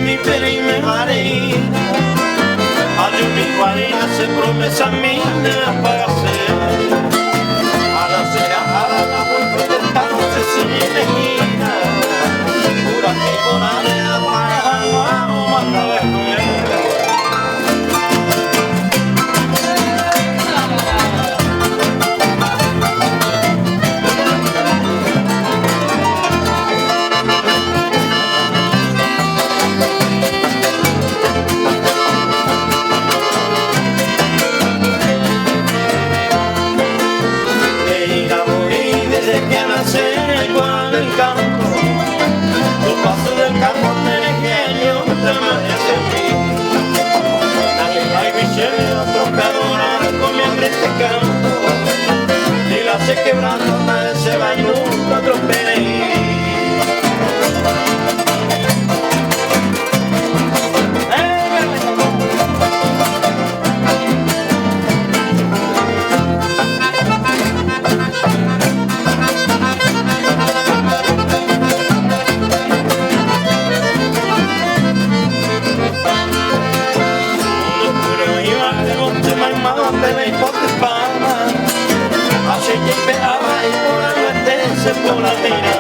Mi pena y me marina, adiós mi guarina, se promesa mía para hacer. A la sea, a la vuelta de esta noche sin esquina, pura que con arena para no manda de comer. El campo, los pasos del campo del ingenio te amanece a mí. Hay bicheros, trompeadora, con mi hambre este canto, y la se quebrando, nadie se va y nunca trompeé. Así que esperaba y por la noche se por la tira.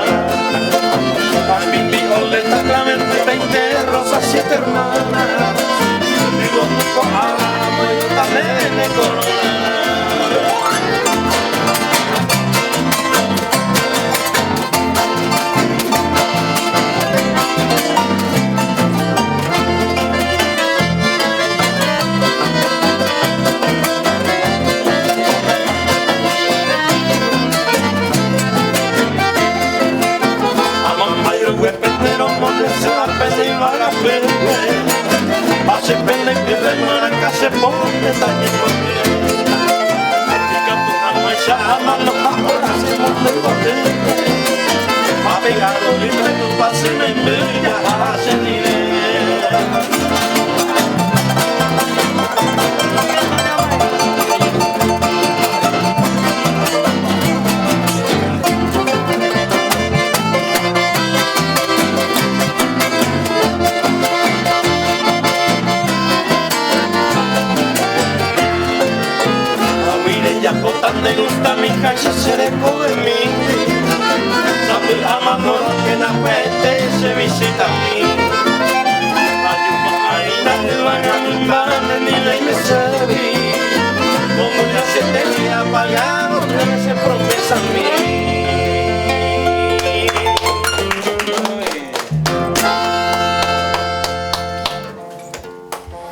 A mi hijo le está clavando 20 rosas, 7 hermanas. Digo, no cojamos, yo también me corona. Hace pena que de maraca se pone daño por mí. Chica tu mano esa mano ahora se monta el bote. Ha pegado libre tu pase me envía a sentir. Me gusta mi casa, se dejó de mí. Sabe amador que la fuente se visita a mí. Hay un marina que van a mi madre ni la me como ya se te había apagado, no se promesa a mí.